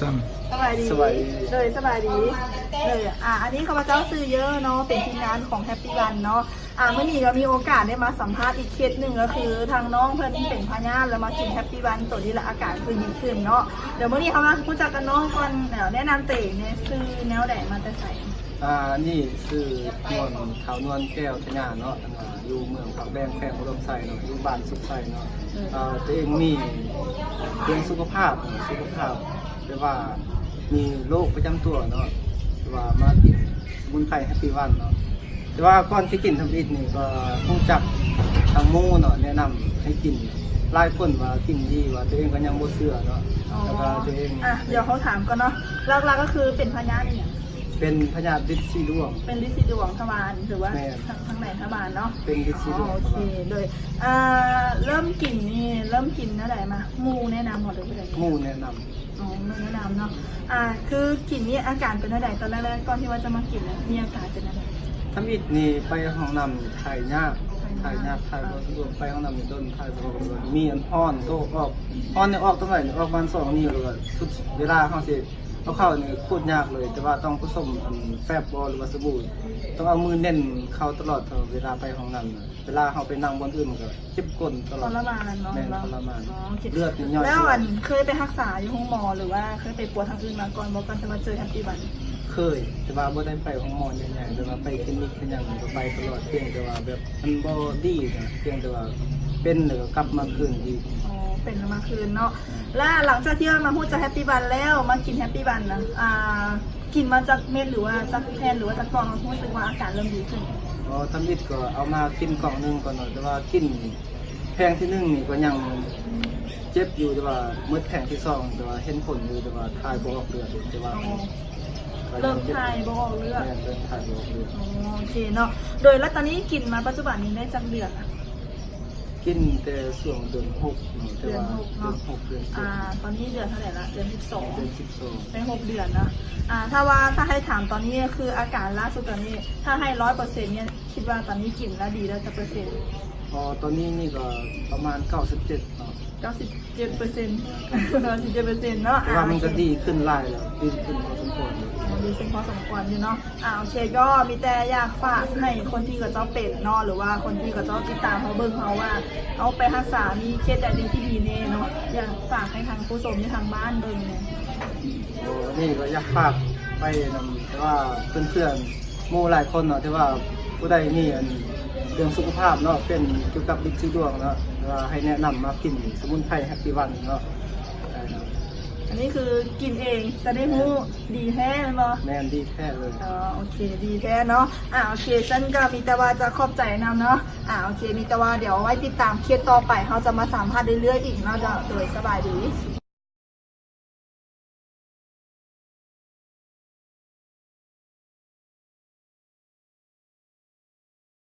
สบายดีเลยสบายดีเลยอันนี้ข้าพเจ้าซื้อเยอะเนาะเป็นทีมงานของแฮปปี้วันเนาะเมื่อนี้เรามีโอกาสได้มาสัมภาษณ์อีกเคสหนึ่งก็คือทางน้องเพื่อนเป็นพญาแล้วมากินแฮปปี้วันตัวนี้ละอากาศคือดีขึ้นเนาะเดี๋ยวเมื่อนี้เขามาพูดจักกันน้องก่อนแนะนำเต๋เนี่ยซื้อแนวแดดมาแต่ใส่นี่คือนวลขาวนวลแก้วทญาเนาะอยู่เมืองปากแดงแขวงอุดมไซเนาะอยู่บ้านสุขไซเนาะตัวเองมีเรื่องสุขภาพแต่ว่ามีโรคประจำตัวเนาะแต่ว่ามากินสมุนไพรแฮปปี้วันเนาะแต่ว่าก่อนที่กินทำอิฐนี่ก็รู้จักทางหมู่เนาะแนะนำให้กินหลายคนว่ากินดีว่าตัวเองก็ยังบ่เชื่อเนาะแล้วก็ตัวเองเดี๋ยวเขาถามก่อนเนาะหลักๆก็คือเป็นพญาเนี่ยเป็นพญาฤทธิ์สีดวงเป็นฤทธิ์สีดวงทวารหรือว่าทางไหนทวารเนาะเป็นฤทธิ์สีดวงโอเคเลยเริ่มกินนั่นแหละมามูแนะนำหมดเลยเลยมูแนะนำมูแนะนำเนาะคือกินนี่อาการเป็นอะไรตอนแรกๆก่อนที่ว่าจะมากินมีอาการเป็นอะไรทำอิฐนี่ไปห้องน้ำถ่ายยากถ่ายบ่สะดวกไปห้องน้ำนี่ต้นถ่ายบ่สะดวกมีอันฮ้อนโตออกฮ้อนนี่ออกตรงไหนออกวัน2นิ้วเลยทุกเวลาเฮาสิเข้านี่พูดยากเลยแต่ว่าต้องผสมแฟบบอหรือว่าสบู่ต้องเอามือเน่นเข้าตลอดเวลาไปห้องน้ำเวลาเขาไปนั่งบนอื่นมันก็เจ็บก้นตลอดทรมานเนาะทรมานเลือดนี่ย่อยแล้วเคยไปรักษาอยู่ห้องหมอหรือว่าเคยไปปวดทางอื่นมาก่อนบอกกันจะมาเจอแฮปปี้วันเคยแต่ว่าบ่ได้ไปห้องหมอใหญ่ๆแต่ว่าไปคลินิกเป็นอย่างก็ไปตลอดเพียงแต่ว่าแบบมันบ่ดีนะเพียงแต่ว่าเป็นหรือกลับมาคืนดีเป็นมาคืนเนาะแล้วหลังจากที่มาพูดจากแฮปปี้วันแล้วมากินแฮปปี้วันนะกินมาจากเม็ดหรือว่าจากแทนหรือว่าจากกล่องรู้สึกว่าอาการเริ่มดีขึ้นทำอิฐก็เอามากินกล่องนึงก่อนหน่อยแต่ว่ากินแพงที่1นี่ก็ยังเจ็บอยู่แต่ว่าเมื่อแพงที่2แต่ว่าเห็นผลอยู่แต่ว่าทายบ่ออกเลือดแต่ว่าเริ่มทายบ่ออกเลือดเริ่มทายบ่ออกเลือดโอเคเนาะโดยแล้วตอนนี้กินมาปัจจุบันนี้ได้จักเดือนกินแต่ส่วนเดือน6เนาะแต่ว่าเดือน6เดือนตอนนี้เดือนเท่าไหร่ละเดือน12เป็น6เดือนนะถ้าให้ถามตอนนี้คืออาการล่าสุดตอนนี้ถ้าให้100%เนี่ยคิดว่าตอนนี้กินแล้วดีแล้วจะเปอร์เซ็นต์ตอนนี้นี่ก็ประมาณ97เนาะ97%เนาะว่ามันก็ดีขึ้นหลายแล้วดีขึ้นพอสมควรดีขึ้นพอสมควรอยู่เนาะโอเคก็มีแต่อยากฝากให้คนที่กับเจ้าเป็ดเนาะหรือว่าคนที่กับเจ้าติดตามเขาเบิ่งเขาว่าเอาไปรักษามีเคสใดที่ดีเน่เนาะอยากฝากให้ทางผู้ชมที่ทางบ้านเบิ่งเนี่ยนี่ก็อยากฝากไปนำแต่ว่าเพื่อนๆหมู่หลายคนเนาะที่ว่าผู้ใดมีเรื่องสุขภาพเนาะเป็นเกี่ยวกับฤทธิ์สีดวงเนาะว่าให้แนะนำมากินสมุนไพรแฮปปี้วันเนาะอันนี้คือกินเองจะได้รู้ดีแท้ไหมแม่นดีแท้เลยโอเคดีแท้เนาะโอเคฉันก็มีแต่ว่าจะขอบใจนำเนาะโอเคมีแต่ว่าเดี๋ยวไว้ติดตามเคสต่อไปเขาจะมาสัมภาษณ์เรื่อยๆอีกเนาะโดยสบายดี